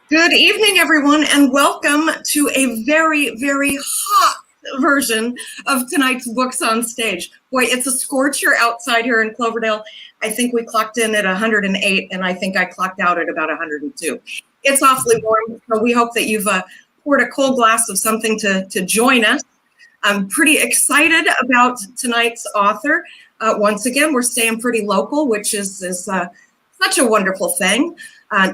Good evening, everyone, and welcome to a very, very hot version of tonight's Books on Stage. Boy, it's a scorcher outside here in Cloverdale. I think we clocked in at 108, and I think I clocked out at about 102. It's awfully warm, so we hope that you've poured a cold glass of something to join us. I'm pretty excited about tonight's author. Once again, we're staying pretty local, which is such a wonderful thing.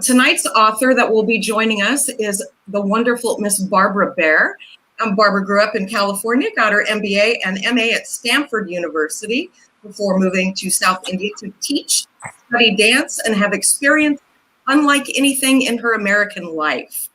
Tonight's author that will be joining us is the wonderful Miss Barbara Baer. Barbara grew up in California, got her MBA and MA at Stanford University before moving to South India to teach, study dance, and have experience unlike anything in her American life.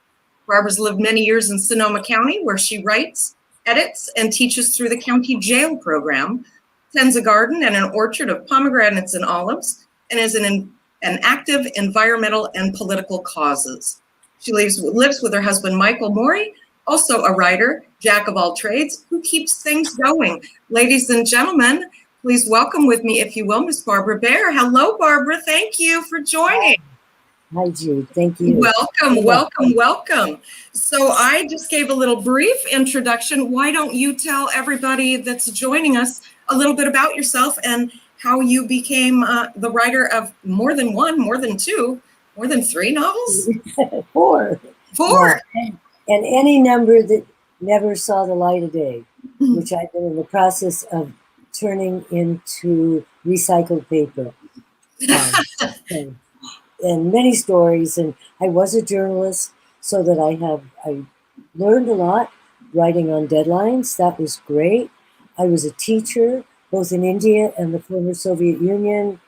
Barbara's lived many years in Sonoma County, where she writes, edits, and teaches through the county jail program, tends a garden and an orchard of pomegranates and olives, and is an active environmental and political causes. She lives with her husband, Michael Morey, also a writer, jack of all trades, who keeps things going. Ladies and gentlemen, please welcome with me, if you will, Miss Barbara Baer. Hello, Barbara. Thank you for joining. Hi, Jude. Thank you. Welcome, welcome, welcome. So I just gave a little brief introduction. Why don't you tell everybody that's joining us a little bit about yourself and how you became the writer of more than one, more than two, more than three novels? Four. Four. Yeah. And any number that never saw the light of day, which I've been in the process of turning into recycled paper. And many stories. And I was a journalist, so that I learned a lot writing on deadlines. That was great. I was a teacher, both in India and the former Soviet Union,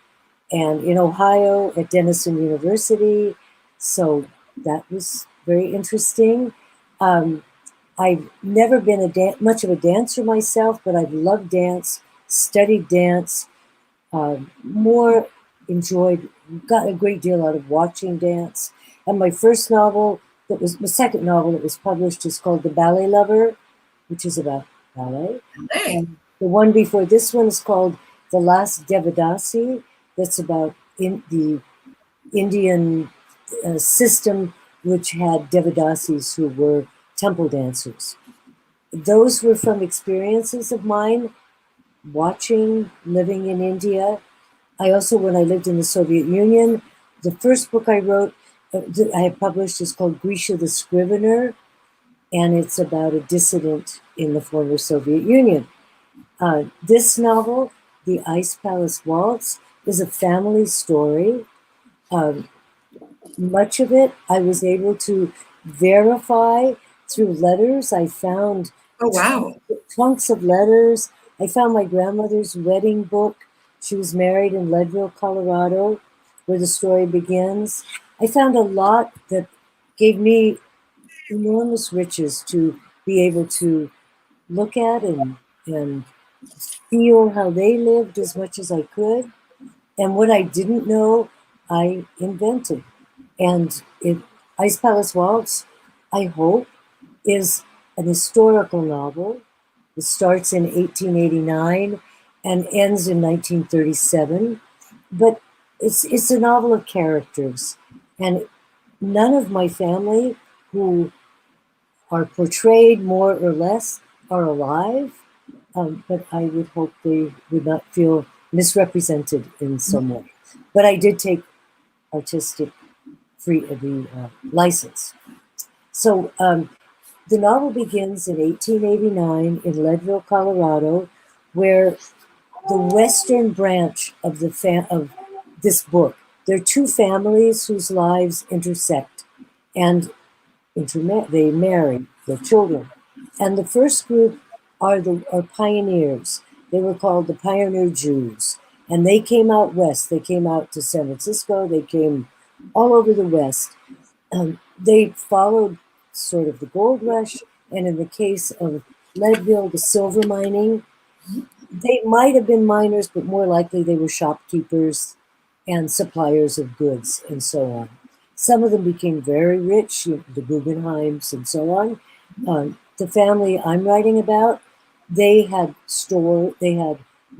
and in Ohio at Denison University. So that was very interesting. I've never been much of a dancer myself, but I've loved dance, studied dance, more enjoyed, got a great deal out of watching dance. And my first novel, the second novel that was published, is called The Ballet Lover, which is about ballet. And the one before this one is called The Last Devadasi. That's about the Indian system, which had Devadasis who were temple dancers. Those were from experiences of mine, watching, living in India. I also, when I lived in the Soviet Union, the first book I wrote, that I have published, is called Grisha the Scrivener, and it's about a dissident in the former Soviet Union. This novel, The Ice Palace Waltz, is a family story. Much of it I was able to verify through letters. I found trunks of letters. I found my grandmother's wedding book. She was married in Leadville, Colorado, where the story begins. I found a lot that gave me enormous riches to be able to look at and feel how they lived as much as I could. And what I didn't know, I invented. And Ice Palace Waltz, I hope, is an historical novel. It starts in 1889 and ends in 1937. But it's a novel of characters. And none of my family who are portrayed more or less are alive. But I would hope they would not feel misrepresented in some way. But I did take artistic license. So the novel begins in 1889 in Leadville, Colorado, where the western branch of of this book, there are two families whose lives intersect and they marry their children. And the first group are pioneers. They were called the Pioneer Jews. And they came out west. They came out to San Francisco. They came all over the West. They followed sort of the gold rush. And in the case of Leadville, the silver mining, they might have been miners, but more likely they were shopkeepers and suppliers of goods and so on. Some of them became very rich, the Guggenheims and so on. The family I'm writing about, they had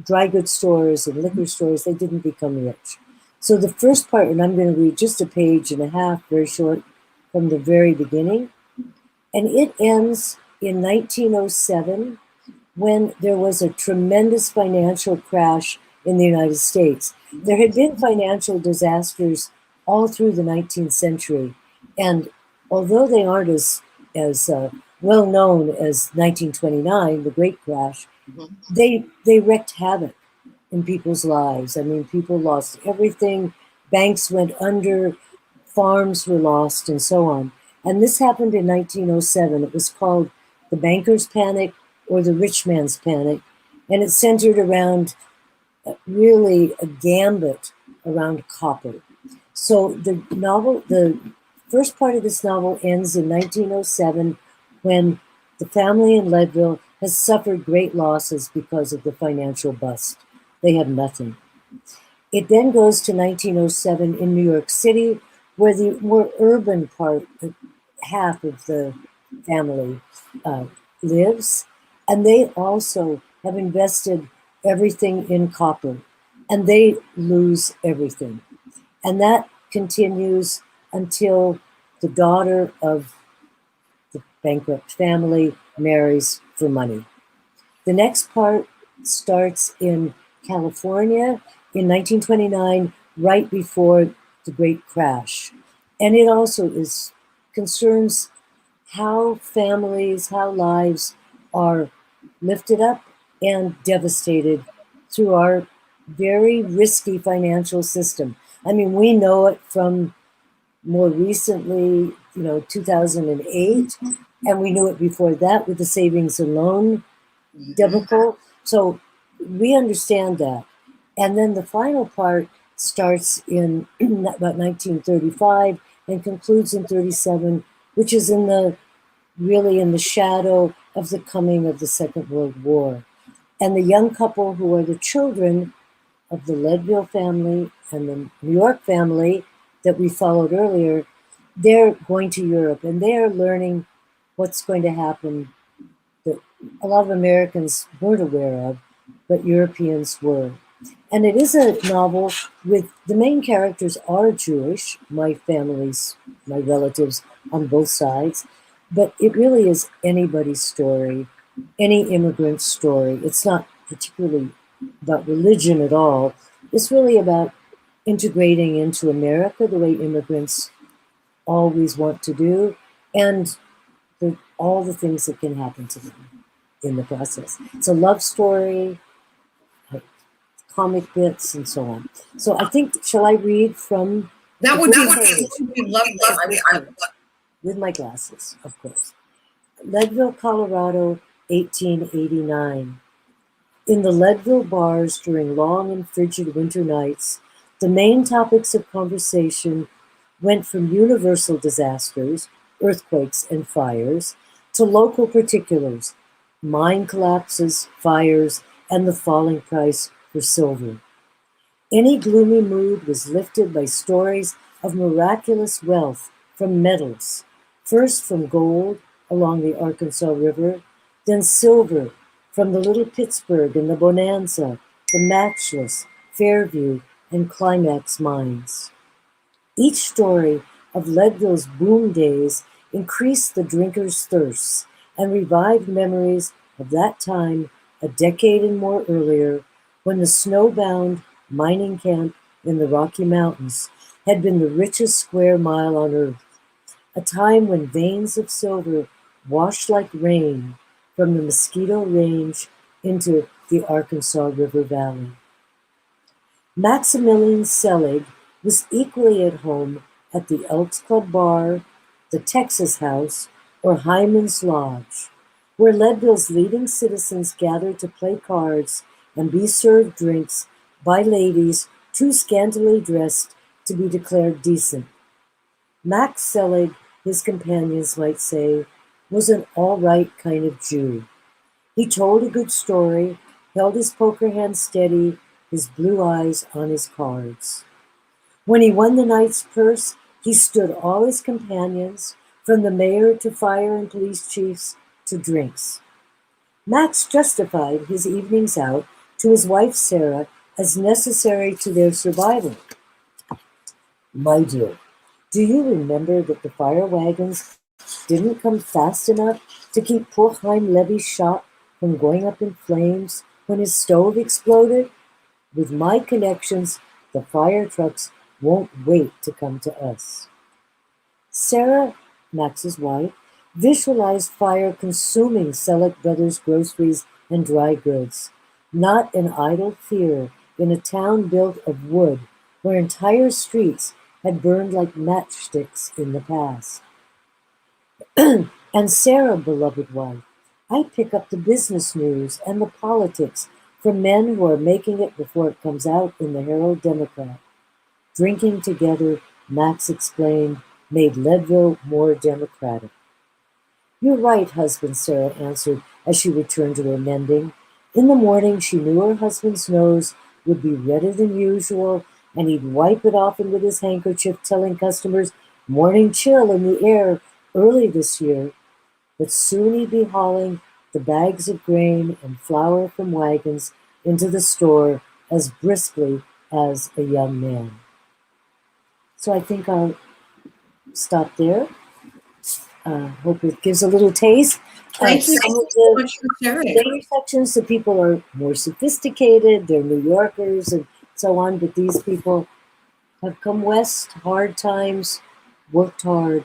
dry goods stores and liquor stores. They didn't become rich. So the first part, and I'm going to read just a page and a half, very short, from the very beginning. And it ends in 1907 when there was a tremendous financial crash in the United States. There had been financial disasters all through the 19th century. And although they aren't as well known as 1929, the Great Crash, they wreaked havoc in people's lives. I mean, people lost everything, banks went under, farms were lost, and so on. And this happened in 1907. It was called the Banker's Panic or the Rich Man's Panic. And it centered around really a gambit around copper. So the first part of this novel ends in 1907 when the family in Leadville has suffered great losses because of the financial bust. They have nothing. It then goes to 1907 in New York City, where the more urban part, half of the family lives, and they also have invested everything in copper, and they lose everything. And that continues until the daughter of the bankrupt family marries for money. The next part starts in California in 1929, right before the Great Crash. And it also concerns how families, how lives are lifted up and devastated through our very risky financial system. I mean, we know it from more recently, 2008, and we knew it before that with the savings and loan debacle. So we understand that. And then the final part starts in about 1935 and concludes in 37, which is really in the shadow of the coming of the Second World War. And the young couple who are the children of the Leadville family and the New York family that we followed earlier, they're going to Europe and they're learning what's going to happen that a lot of Americans weren't aware of, but Europeans were. And it is a novel with the main characters are Jewish, my relatives on both sides, but it really is anybody's story, any immigrant's story. It's not particularly about religion at all. It's really about integrating into America the way immigrants always want to do, and all the things that can happen to them in the process. It's a love story, comic bits, and so on. So I think, shall I read from that would be lovely. With my glasses, of course. Leadville, Colorado, 1889. In the Leadville bars during long and frigid winter nights, the main topics of conversation went from universal disasters, earthquakes and fires, to local particulars, mine collapses, fires, and the falling price for silver. Any gloomy mood was lifted by stories of miraculous wealth from metals, first from gold along the Arkansas River, then silver from the Little Pittsburgh and the Bonanza, the Matchless, Fairview, and Climax mines. Each story of Leadville's boom days increased the drinker's thirst and revived memories of that time a decade and more earlier when the snowbound mining camp in the Rocky Mountains had been the richest square mile on earth, a time when veins of silver washed like rain from the Mosquito Range into the Arkansas River Valley. Maximilian Selig was equally at home at the Elks Club Bar, the Texas House, or Hyman's Lodge, where Leadville's leading citizens gathered to play cards and be served drinks by ladies too scantily dressed to be declared decent. Max Selig, his companions might say, was an all-right kind of Jew. He told a good story, held his poker hand steady, his blue eyes on his cards. When he won the night's purse, he stood all his companions, from the mayor to fire and police chiefs to drinks. Max justified his evenings out to his wife Sarah as necessary to their survival. My dear, Do you remember that the fire wagons didn't come fast enough to keep poor Chaim Levy's shop from going up in flames when his stove exploded? With my connections, the fire trucks won't wait to come to us. Sarah, Max's wife, visualized fire consuming Selleck Brothers' groceries and dry goods, not an idle fear in a town built of wood where entire streets had burned like matchsticks in the past. And Sarah, beloved wife, I pick up the business news and the politics from men who are making it before it comes out in the Herald Democrat. Drinking together, Max explained, made Leadville more democratic. You're right, husband, Sarah answered as she returned to her mending. In the morning, she knew her husband's nose would be redder than usual, and he'd wipe it often with his handkerchief, telling customers, morning chill in the air early this year. But soon he'd be hauling the bags of grain and flour from wagons into the store as briskly as a young man. So I think I'll stop there. Hope it gives a little taste. Thank you Some of so much for sharing. later sections, the people are more sophisticated, they're New Yorkers and so on, but these people have come west, hard times, worked hard.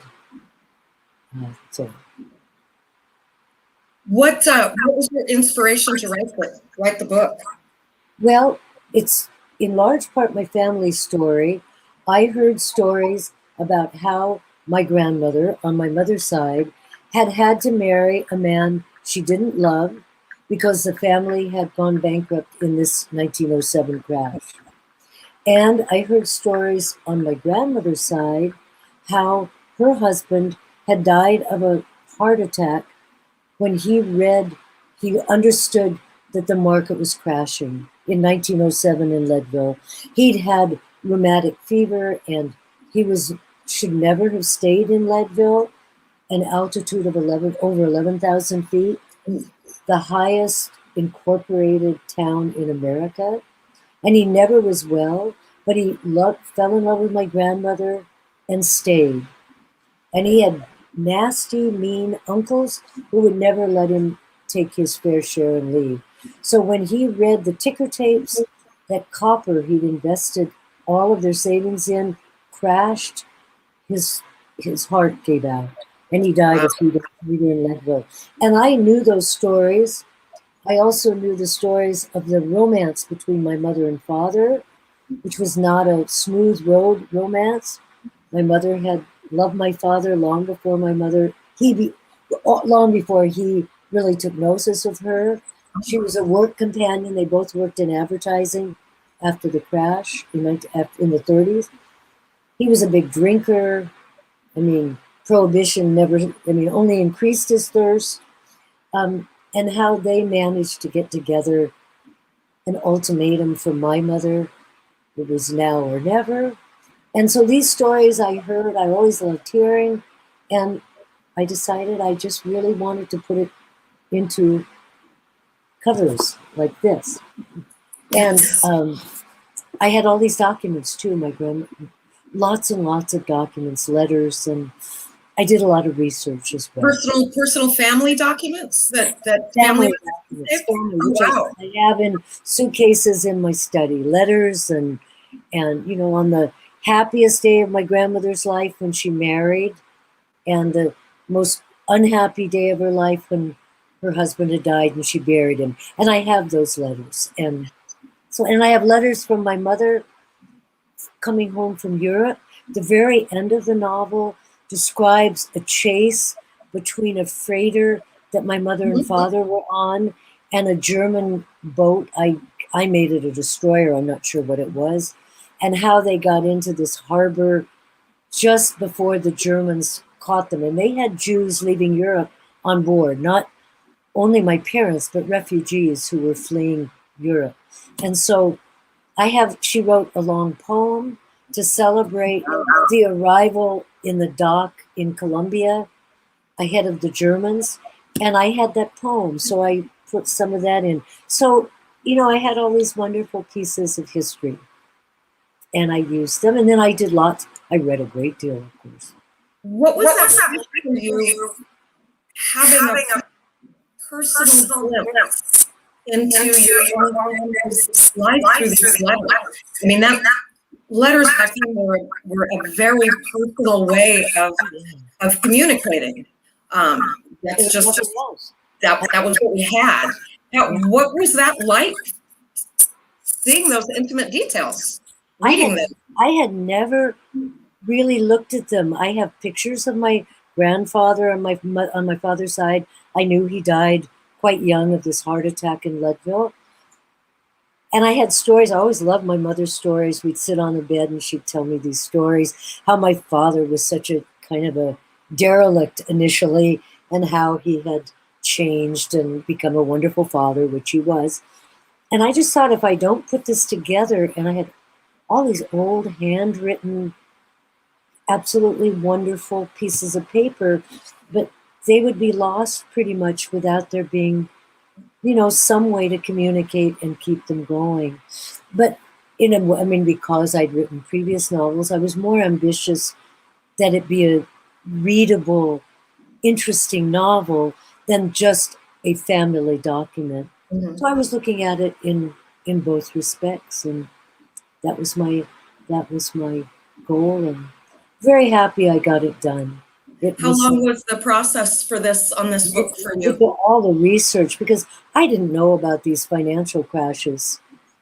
So What was your inspiration to write the book? Well, it's in large part my family's story. I heard stories about how my grandmother, on my mother's side, had to marry a man she didn't love because the family had gone bankrupt in this 1907 crash. And I heard stories on my grandmother's side how her husband had died of a heart attack when he understood that the market was crashing in 1907 in Leadville. He'd had rheumatic fever and should never have stayed in Leadville, an altitude of over 11,000 feet, the highest incorporated town in America. And he never was well, but he fell in love with my grandmother and stayed. And he had nasty, mean uncles who would never let him take his fair share and leave. So when he read the ticker tapes that copper he'd invested all of their savings in crashed, his heart gave out, and he died a few days later in Leadville. And I knew those stories. I also knew the stories of the romance between my mother and father, which was not a smooth road romance. My mother had loved my father long before long before he really took notice of her. She was a work companion. They both worked in advertising after the crash in the 30s. He was a big drinker. I mean, prohibition only increased his thirst. And how they managed to get together an ultimatum from my mother. It was now or never. And so these stories I heard, I always loved hearing. And I decided I just really wanted to put it into covers like this. And I had all these documents too, lots and lots of documents, letters, and I did a lot of research as well. Personal family documents that Family documents, wow. I have in suitcases in my study, letters and on the happiest day of my grandmother's life when she married, and the most unhappy day of her life when her husband had died and she buried him. And I have those letters. And I have letters from my mother coming home from Europe. The very end of the novel describes a chase between a freighter that my mother and father were on and a German boat. I made it a destroyer, I'm not sure what it was, and how they got into this harbor just before the Germans caught them. And they had Jews leaving Europe on board, not only my parents, but refugees who were fleeing Europe. And so she wrote a long poem to celebrate the arrival in the dock in Colombia ahead of the Germans. And I had that poem, so I put some of that in. So, I had all these wonderful pieces of history. and I used them. And then I did lots. I read a great deal, of course. What was that like for you, having a personal glimpse into your own family's life through these letters? I mean, that letters back then were a very personal way of communicating. That's just that was what we had. Now, what was that like? Seeing those intimate details, reading them. I had never really looked at them. I have pictures of my grandfather on my father's side. I knew he died quite young of this heart attack in Leadville. And I had stories. I always loved my mother's stories. We'd sit on the bed and she'd tell me these stories, how my father was such a kind of a derelict initially and how he had changed and become a wonderful father, which he was. And I just thought, if I don't put this together, and I had all these old handwritten, absolutely wonderful pieces of paper, but they would be lost pretty much without there being, some way to communicate and keep them going. But because I'd written previous novels, I was more ambitious that it be a readable, interesting novel than just a family document. Mm-hmm. So I was looking at it in both respects, and that was my goal, and very happy I got it done. How long was the process on this book for you? All the research, because I didn't know about these financial crashes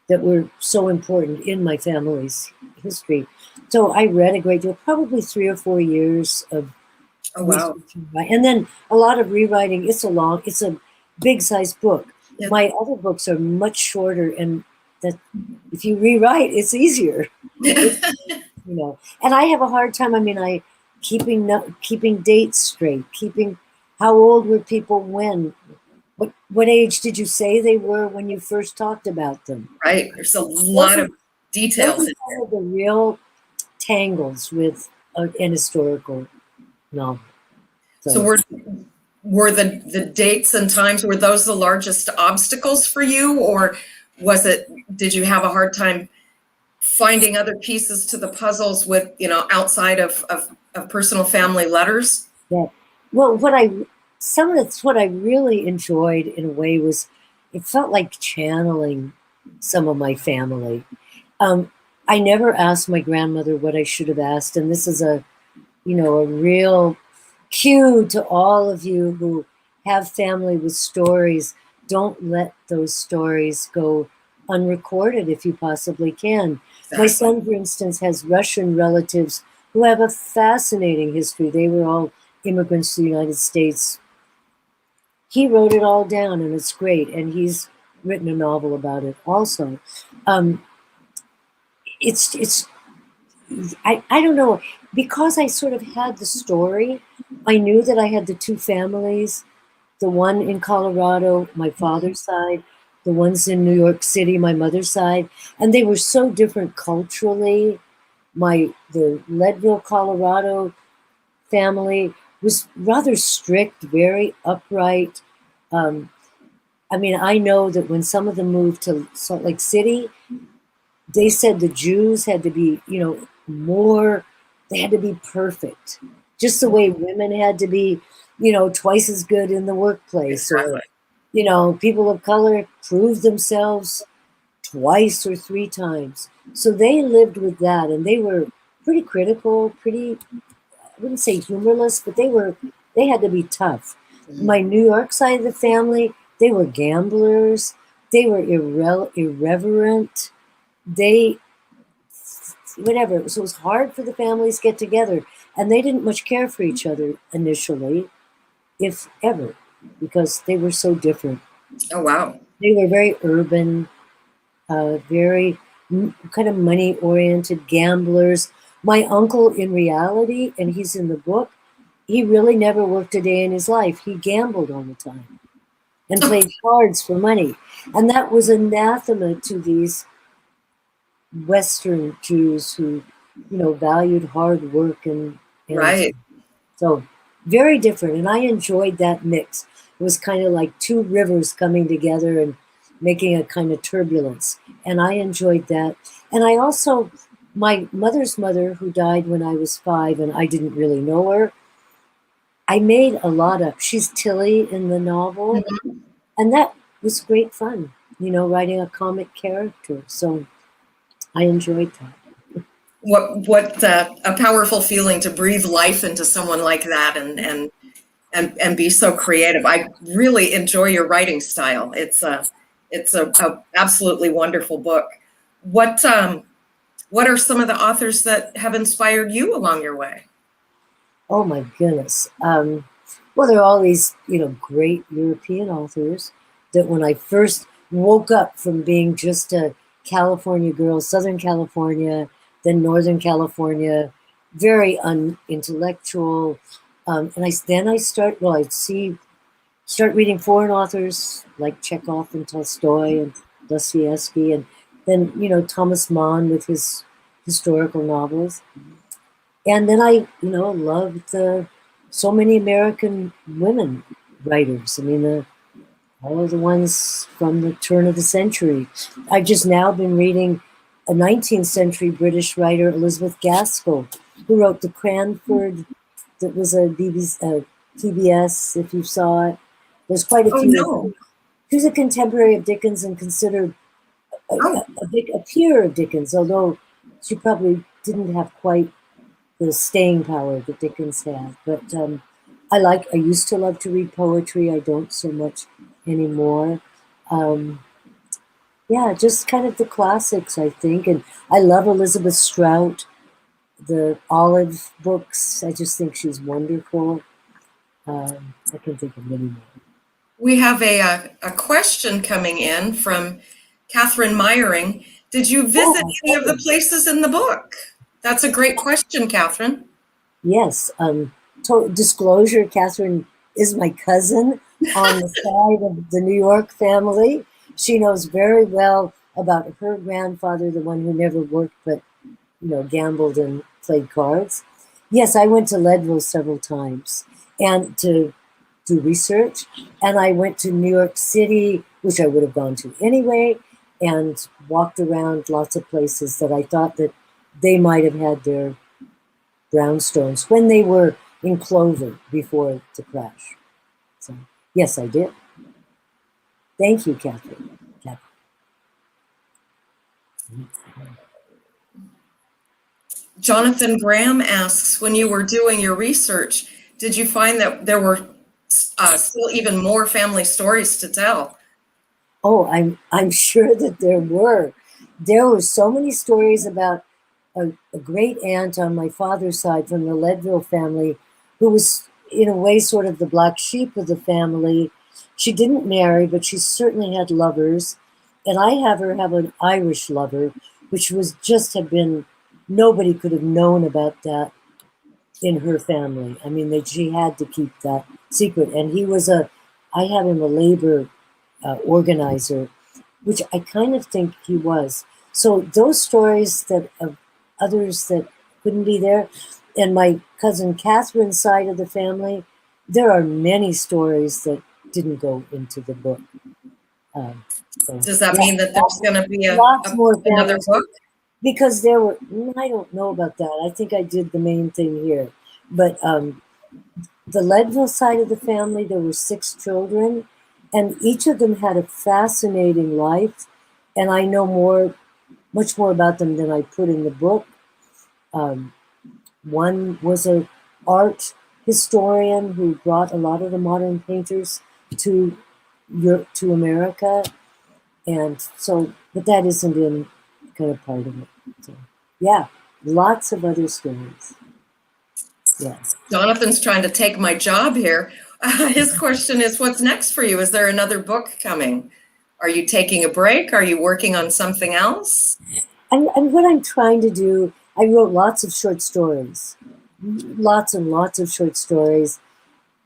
that were so important in my family's history. So I read a great deal, probably 3 or 4 years of wow. And then a lot of rewriting. It's a big size book. Yeah. My other books are much shorter, and that if you rewrite, it's easier. And I have a hard time. Keeping dates straight, keeping how old were people when, what age did you say they were when you first talked about them? Right. There's a lot of details. Those are the real tangles with an historical novel. So were the dates and times, were those the largest obstacles for you, or did you have a hard time finding other pieces to the puzzles with, outside of personal family letters? Yeah. Well, what I really enjoyed in a way was, it felt like channeling some of my family. I never asked my grandmother what I should have asked, and this is a real cue to all of you who have family with stories. Don't let those stories go unrecorded if you possibly can. Exactly. My son, for instance, has Russian relatives who have a fascinating history. They were all immigrants to the United States. He wrote it all down, and it's great. And he's written a novel about it also. I don't know, because I sort of had the story. I knew that I had the two families, the one in Colorado, my father's side, the ones in New York City, my mother's side, and they were so different culturally. The Leadville, Colorado family was rather strict, very upright. I know that when some of them moved to Salt Lake City, they said the Jews had to be, they had to be perfect, just the way women had to be, twice as good in the workplace. Exactly. Or, people of color proved themselves twice or 3 times. So they lived with that, and they were pretty critical, I wouldn't say humorless, but they had to be tough. Mm-hmm. My New York side of the family, they were gamblers. They were irreverent. Whatever. So it was hard for the families to get together, and they didn't much care for each other initially, if ever, because they were so different. Oh, wow. They were very urban, very kind of money-oriented gamblers. My uncle, in reality, and he's in the book, he really never worked a day in his life. He gambled all the time and played cards for money. And that was anathema to these Western Jews who, valued hard work and right. So very different. And I enjoyed that mix. It was kind of like 2 rivers coming together and making a kind of turbulence. And I enjoyed that. And I also My mother's mother, who died when I was 5 and I didn't really know her, I made a lot of, she's Tilly in the novel, Mhm. and that was great fun, writing a comic character. So I enjoyed that. What a powerful feeling to breathe life into someone like that and be so creative. I really enjoy your writing style. It's a absolutely wonderful book. What are some of the authors that have inspired you along your way? Oh my goodness. Well, there are all these, great European authors that when I first woke up from being just a California girl, Southern California, then Northern California, very unintellectual, and I start. Well, start reading foreign authors like Chekhov and Tolstoy and Dostoevsky, and then Thomas Mann with his historical novels. And then I loved so many American women writers. I mean, all of the ones from the turn of the century. I've just now been reading a 19th century British writer, Elizabeth Gaskell, who wrote The Cranford, that was a PBS, if you saw it. There's quite a Oh few. no. She was a contemporary of Dickens and considered Oh, a peer of Dickens, although she probably didn't have quite the staying power that Dickens had. But I used to love to read poetry. I don't so much anymore. Um, yeah, just kind of the classics, I think. And I love Elizabeth Strout, the Olive books. I just think she's wonderful. I can think of many more. we have a question coming in from Catherine Meyering. Did you visit Oh, any of the places in the book? That's a great question, Catherine. yes. Disclosure, Catherine is my cousin on the side of the New York family. She knows very well about her grandfather, the one who never worked but, gambled and played cards. Yes, I went to Leadville several times and to do research. And I went to New York City, which I would have gone to anyway, and walked around lots of places that I thought that they might have had their brownstones when they were in clover before the crash. So, yes, I did. Thank you, Catherine. Jonathan Graham asks, when you were doing your research, did you find that there were still even more family stories to tell? Oh, I'm sure that there were. There were so many stories about a great aunt on my father's side from the Leadville family, who was in a way sort of the black sheep of the family. She didn't marry, but she certainly had lovers. And I have her have an Irish lover, which was just have been, nobody could have known about that in her family. I mean, she had to keep that secret. And I have him a labor organizer, which I kind of think he was. So those stories that of others that couldn't be there, and my cousin Catherine's side of the family, there are many stories that didn't go into the book. So Does that yeah, mean that there's going to be lots more another families book? because there were. I don't know about that. I think I did the main thing here, but the Leadville side of the family, there were 6 children, and each of them had a fascinating life. And I know much more about them than I put in the book. Um, one was an art historian who brought a lot of the modern painters to Europe, to America, and so, but that isn't in kind of part of it. So, yeah, lots of other stories. Yes. Jonathan's trying to take my job here. His question is, what's next for you? Is there another book coming? Are you taking a break? Are you working on something else? And what I'm trying to do, I wrote lots of short stories, lots and lots of short stories,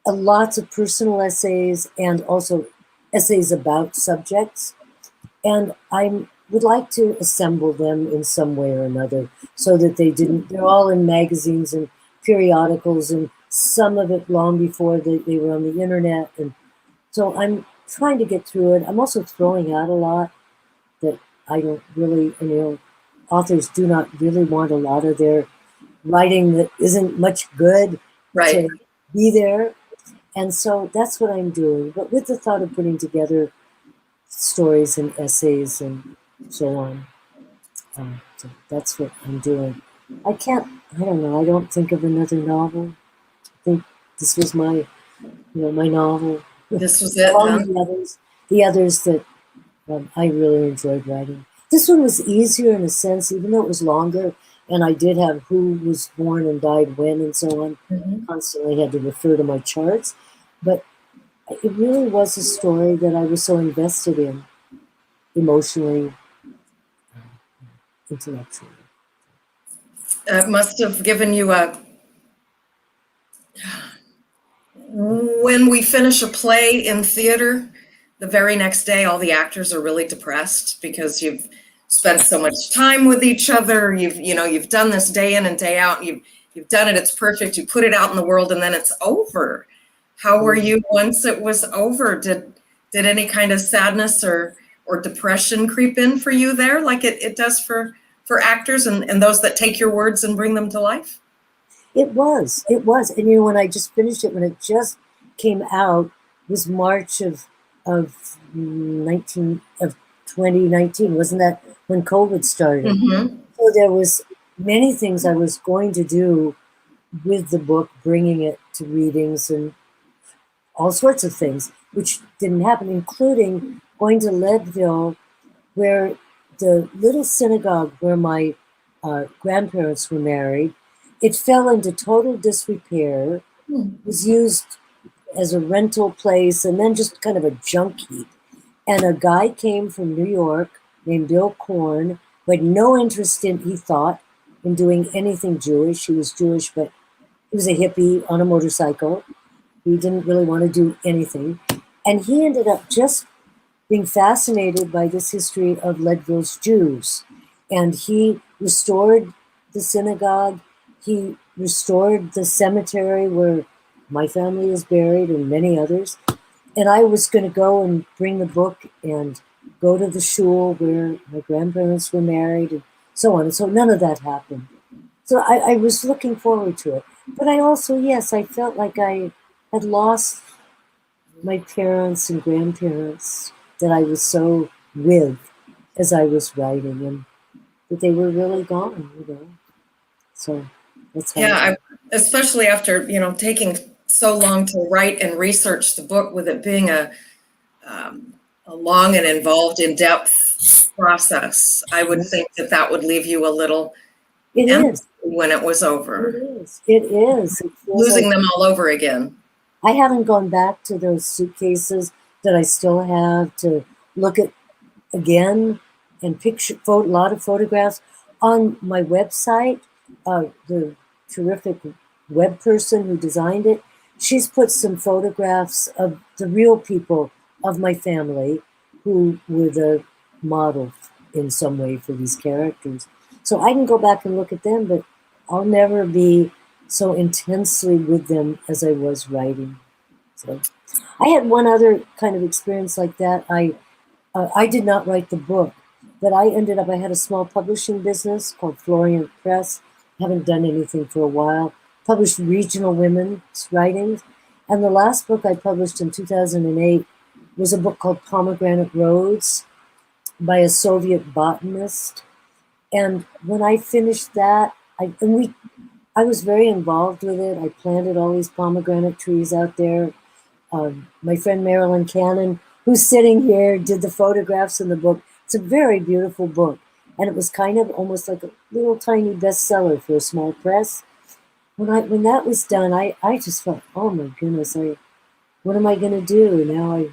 lots of personal essays, and also essays about subjects. And I would like to assemble them in some way or another so that they're all in magazines and periodicals, and some of it long before they were on the internet. And so I'm trying to get through it. I'm also throwing out a lot that I don't really, authors do not really want a lot of their writing that isn't much good Right. to be there. And so that's what I'm doing, but with the thought of putting together stories and essays and so on. So that's what I'm doing. I don't know, I don't think of another novel. I think this was my novel. This was it, All huh? the others that I really enjoyed writing. This one was easier in a sense, even though it was longer, and I did have who was born and died when and so on. Constantly had to refer to my charts, but it really was a story that I was so invested in, emotionally, intellectually. It must have given you a. When we finish a play in theater, the very next day, all the actors are really depressed because you've spent so much time with each other. You've done this day in and day out. You've done it. It's perfect. You put it out in the world, and then it's over. How were you once it was over? Did any kind of sadness or depression creep in for you there, like it does for actors and those that take your words and bring them to life? It was. And when I just finished it, when it just came out, was March of 2019. Wasn't that when COVID started? Mm-hmm. So there was many things I was going to do with the book, bringing it to readings and all sorts of things, which didn't happen, including going to Leadville, where the little synagogue where my grandparents were married, it fell into total disrepair, was used as a rental place, and then just kind of a junk heap. And a guy came from New York named Bill Korn, who had no interest in, he thought, in doing anything Jewish. He was Jewish, but he was a hippie on a motorcycle. He didn't really want to do anything. And he ended up just being fascinated by this history of Leadville's Jews. And he restored the synagogue. He restored the cemetery where my family is buried and many others. And I was going to go and bring the book and go to the shul where my grandparents were married and so on. And so none of that happened. So I was looking forward to it. But I also, yes, I felt like I had lost my parents and grandparents that I was so with as I was writing, and that they were really gone. So that's how. Yeah, especially after taking so long to write and research the book, with it being a long and involved, in-depth process. I would think that would leave you a little It empty is. when it was over. It is. It is. It feels Losing like them all over again. I haven't gone back to those suitcases that I still have to look at again and a lot of photographs on my website. The terrific web person who designed it, she's put some photographs of the real people of my family who were the model in some way for these characters. So I can go back and look at them, but I'll never be so intensely with them as I was writing. So I had one other kind of experience like that. I did not write the book, but I had a small publishing business called Florian Press. Haven't done anything for a while. Published regional women's writings. And the last book I published in 2008 was a book called Pomegranate Roads by a Soviet botanist. And when I finished that, I was very involved with it. I planted all these pomegranate trees out there. My friend Marilyn Cannon, who's sitting here, did the photographs in the book. It's a very beautiful book. And it was kind of almost like a little tiny bestseller for a small press. When that was done, I just thought, oh my goodness, what am I going to do? Now I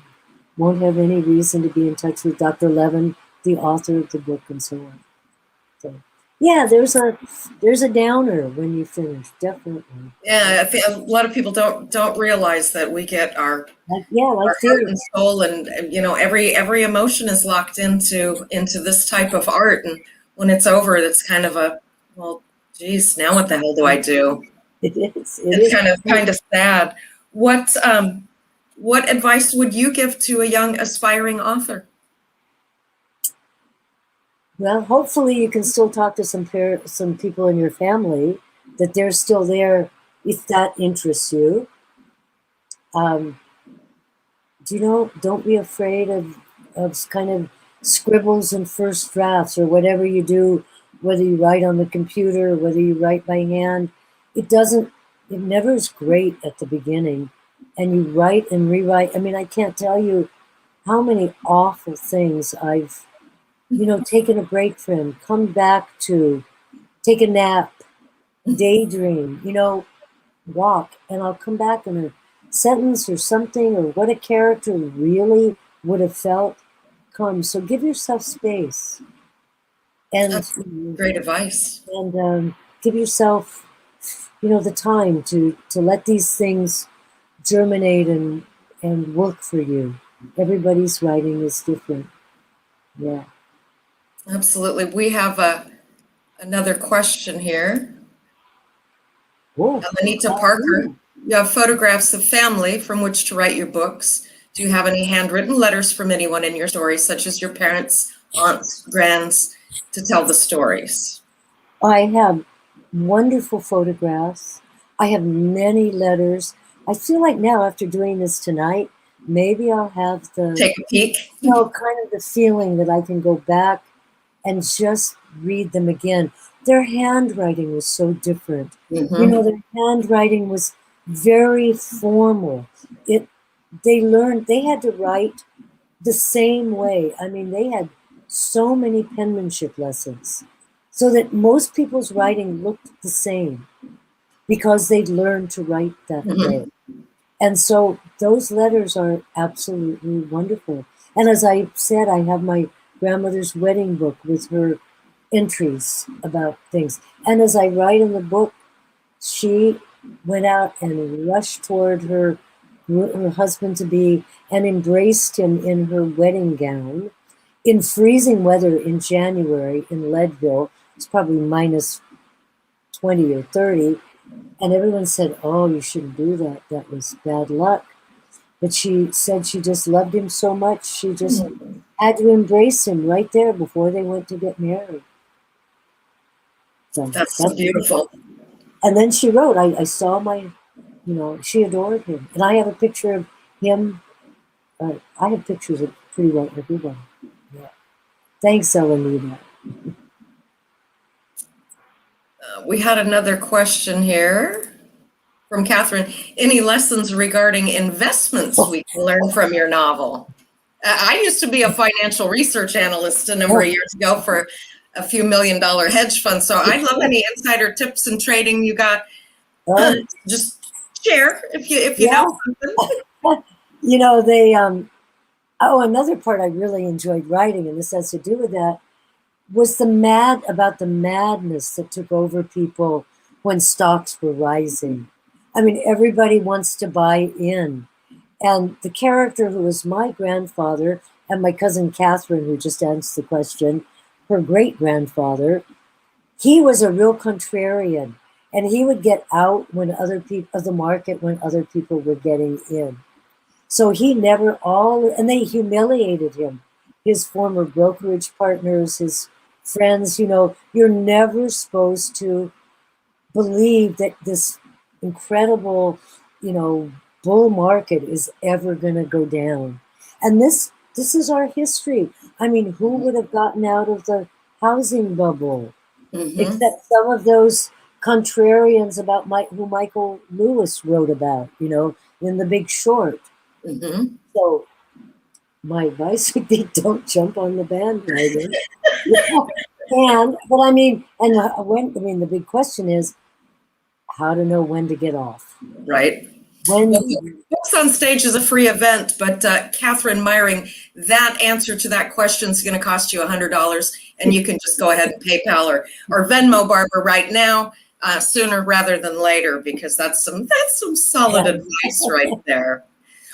won't have any reason to be in touch with Dr. Levin, the author of the book, and so on. So, yeah, there's a downer when you finish, definitely. Yeah, I think a lot of people don't realize that we get our Like heart and soul, and every emotion is locked into this type of art, and when it's over, it's kind of a, well, geez, now what the hell do I do? It is. It's kind of sad. What advice would you give to a young aspiring author? Well, hopefully you can still talk to some people in your family that they're still there if that interests you. Um, don't be afraid of kind of scribbles and first drafts or whatever you do, whether you write on the computer, whether you write by hand. It never is great at the beginning. And you write and rewrite. I mean, I can't tell you how many awful things I've, taken a break from, come back to, take a nap, daydream, walk, and I'll come back in a sentence or something, or what a character really would have felt comes. So give yourself space and That's great advice. give yourself, the time to let these things germinate and work for you. Everybody's writing is different. Yeah. Absolutely. We have another question here. Oh, Anita Parker, you have photographs of family from which to write your books. Do you have any handwritten letters from anyone in your stories, such as your parents, aunts, grands, to tell the stories? I have wonderful photographs. I have many letters. I feel like now, after doing this tonight, maybe I'll have Take a peek. kind of the feeling that I can go back and just read them again. Their handwriting was so different. Their handwriting was very formal. They had to write the same way. I mean, they had so many penmanship lessons so that most people's writing looked the same because they'd learned to write that way. And so those letters are absolutely wonderful. And as I said, I have my grandmother's wedding book with her entries about things. And as I write in the book, she went out and rushed toward her husband to be and embraced him in her wedding gown in freezing weather in January in Leadville. It's probably minus 20 or 30. And everyone said, oh, you shouldn't do that. That was bad luck. But she said she just loved him so much. She just had to embrace him right there before they went to get married. So That's so beautiful. And then she wrote, I saw she adored him. And I have a picture of him. I have pictures of pretty well everyone. Yeah. Thanks, Elenita. We had another question here from Catherine. Any lessons regarding investments we can learn from your novel? I used to be a financial research analyst a number of years ago for a few $1 million hedge fund. So I'd love any insider tips and trading you got. Just share if you know something. Another part I really enjoyed writing, and this has to do with that, was the madness that took over people when stocks were rising. I mean, everybody wants to buy in. And the character who was my grandfather and my cousin Catherine, who just answered the question, her great-grandfather, he was a real contrarian. And he would get out when of the market when other people were getting in. So he never and they humiliated him. His former brokerage partners, his friends, you're never supposed to believe that this incredible, bull market is ever going to go down. And this is our history. I mean, who would have gotten out of the housing bubble except some of those contrarians about who Michael Lewis wrote about, in The Big Short. So my advice would be don't jump on the bandwagon. The big question is how to know when to get off. Right. Books Onstage is a free event, but Catherine Meyering, that answer to that question is going to cost you $100, and you can just go ahead and PayPal or Venmo Barbara right now, sooner rather than later, because that's some solid advice right there.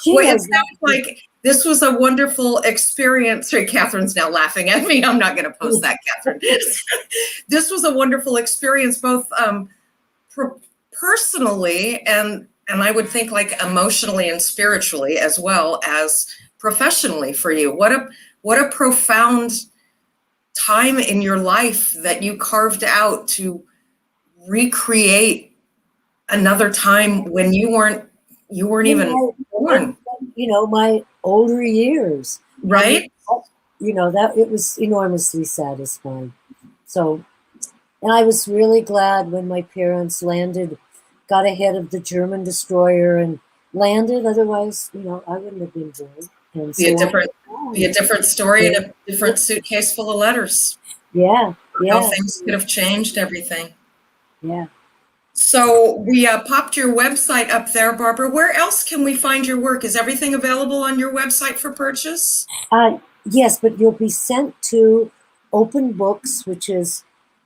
Well, it sounds like this was a wonderful experience. Sorry, Catherine's now laughing at me. I'm not going to post that, Catherine. This was a wonderful experience, both personally and I would think like emotionally and spiritually, as well as professionally for you. What a profound time in your life that you carved out to recreate another time when you weren't even born, my older years. right? That it was enormously satisfying. So, and I was really glad when my parents got ahead of the German destroyer and landed. Otherwise, I wouldn't have been born. And Be so a different story and a different suitcase full of letters. Yeah, How things could have changed everything. yeah. So we popped your website up there, Barbara. Where else can we find your work? Is everything available on your website for purchase? Yes, but you'll be sent to Open Books, which is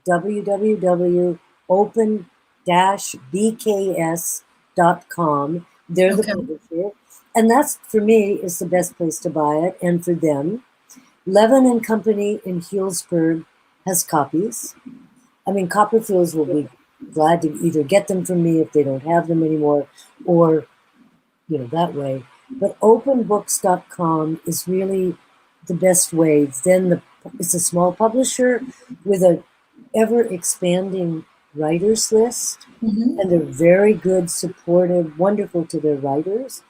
www.open-bks.com. They're the publisher. And that's, for me, is the best place to buy it, and for them. Levin and Company in Healdsburg has copies. I mean, Copperfields will be glad to either get them from me if they don't have them anymore, or, that way. But openbooks.com is really the best way. Then it's a small publisher with a ever-expanding writers list, and they're very good, supportive, wonderful to their writers.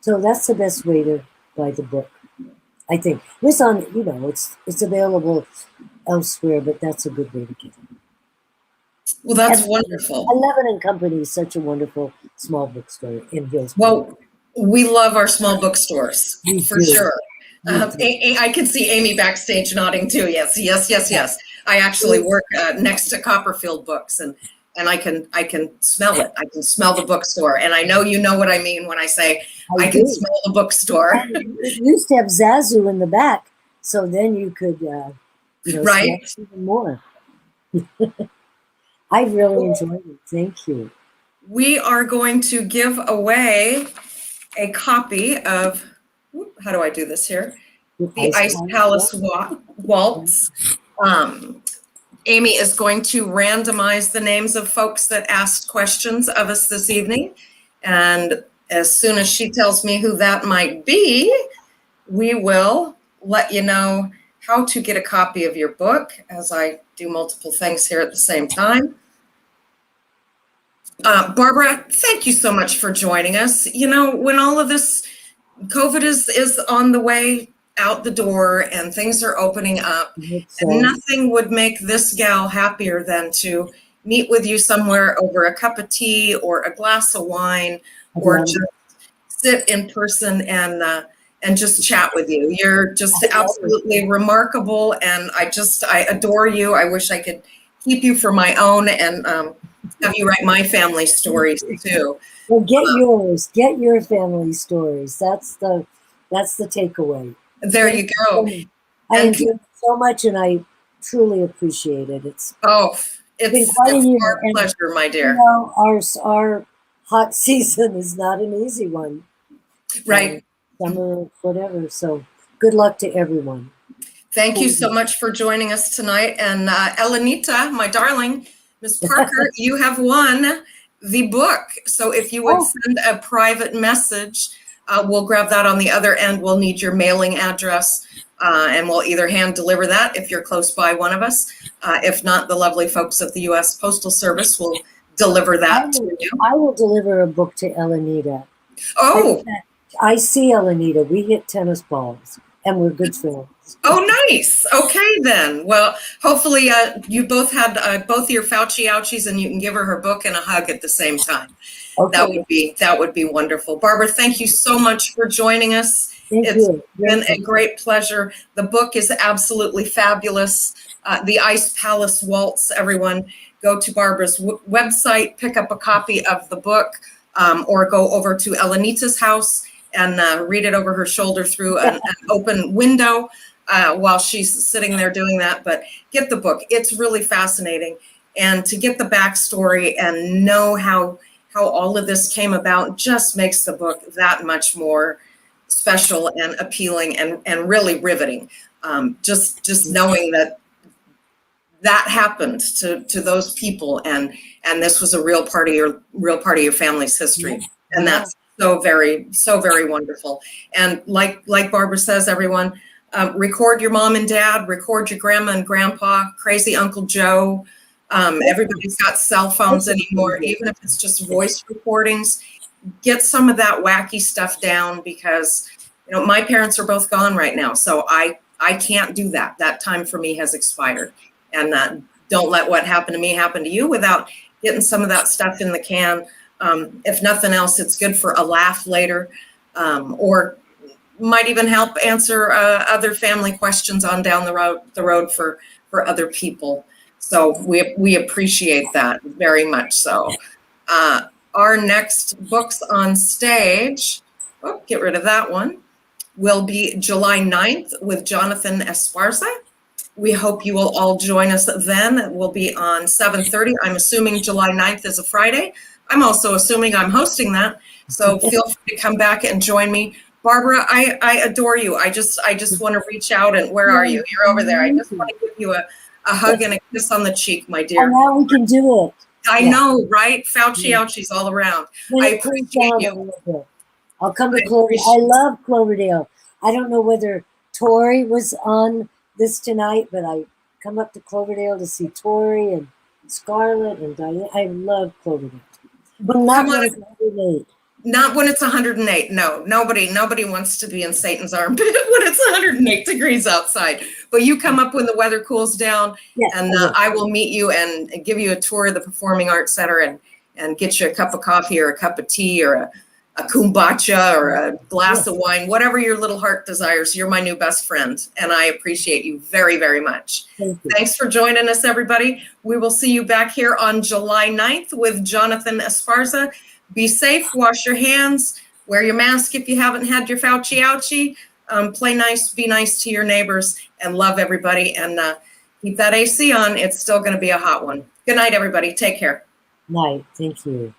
So that's the best way to buy the book, I think. It's on, it's available elsewhere, but that's a good way to get it. Well, that's wonderful. Levin and Company is such a wonderful small bookstore in Hillsborough. Well, we love our small bookstores, for sure. I can see Amy backstage nodding too. Yes. I actually work next to Copperfield Books, and I can smell it. I can smell the bookstore, and I know you know what I mean when I say I can smell the bookstore. It used to have Zazu in the back, so then you could, right, smell even more. I really enjoyed it. Thank you. We are going to give away a copy of, how do I do this here? The Ice Palace Waltz. Amy is going to randomize the names of folks that asked questions of us this evening. And as soon as she tells me who that might be, we will let you know how to get a copy of your book, as I do multiple things here at the same time. Barbara, thank you so much for joining us. When all of this COVID is on the way out the door and things are opening up, nothing would make this gal happier than to meet with you somewhere over a cup of tea or a glass of wine, or just sit in person and just chat with you. You're just absolutely remarkable, and I adore you. I wish I could keep you for my own and have you write my family stories too. Well, get yours. Get your family stories. That's the takeaway. There you go. I enjoyed it so much, and I truly appreciate it. It's been quite a year. Our pleasure, my dear. Our hot season is not an easy one. Right. Summer, whatever. So good luck to everyone. Thank you so much for joining us tonight. And Elenita, my darling, Miss Parker, you have won the book. So if you would send a private message, we'll grab that on the other end. We'll need your mailing address, and we'll either hand deliver that if you're close by one of us. If not, the lovely folks at the U.S. Postal Service will deliver that to you. I will deliver a book to Elenita. Oh. I see Elenita. We hit tennis balls, and we're good friends. Oh, nice. Okay, then. Well, hopefully you both had both your Fauci ouchies, and you can give her book and a hug at the same time. Okay. That would be wonderful. Barbara, thank you so much for joining us. It's been a great pleasure. The book is absolutely fabulous. The Ice Palace Waltz, everyone. Go to Barbara's website, pick up a copy of the book, or go over to Elenita's house and read it over her shoulder through an open window while she's sitting there doing that. But get the book. It's really fascinating. And to get the backstory and know how all of this came about just makes the book that much more special and appealing and really riveting. Just knowing that happened to those people, and this was a real part of your family's history. And that's so very wonderful. And like Barbara says, everyone, Record your mom and dad, record your grandma and grandpa, crazy Uncle Joe. Everybody's got cell phones anymore, even if it's just voice recordings. Get some of that wacky stuff down, because my parents are both gone right now, so I can't do that. That time for me has expired. And don't let what happened to me happen to you without getting some of that stuff in the can. If nothing else, it's good for a laugh later, or might even help answer other family questions on down the road for other people. So we appreciate that very much so. Our next Books on Stage, get rid of that one, will be July 9th with Jonathan Esparza. We hope you will all join us then. It will be on 7:30. I'm assuming July 9th is a Friday. I'm also assuming I'm hosting that. So feel free to come back and join me. Barbara, I adore you. I just want to reach out, and where are you? You're over there. I just want to give you a hug and a kiss on the cheek, my dear. And now we can do it. I know, right? Fauci ouchies all around. I appreciate you. I'll come to Cloverdale. I love Cloverdale. I don't know whether Tori was on this tonight, but I come up to Cloverdale to see Tori and Scarlett and Diane. I love Cloverdale. But not when it's 108. Not when it's 108. No, nobody wants to be in Satan's armpit when it's 108 degrees outside. But you come up when the weather cools down, and I will meet you and give you a tour of the Performing Arts Center and get you a cup of coffee or a cup of tea or a kombucha or a glass of wine, whatever your little heart desires. You're my new best friend, and I appreciate you very, very much. Thanks for joining us, everybody. We will see you back here on July 9th with Jonathan Esparza. Be safe, wash your hands, wear your mask if you haven't had your Fauci ouchie, play nice, be nice to your neighbors, and love everybody, and keep that AC on. It's still going to be a hot one. Good night, everybody. Take care. Night. Thank you.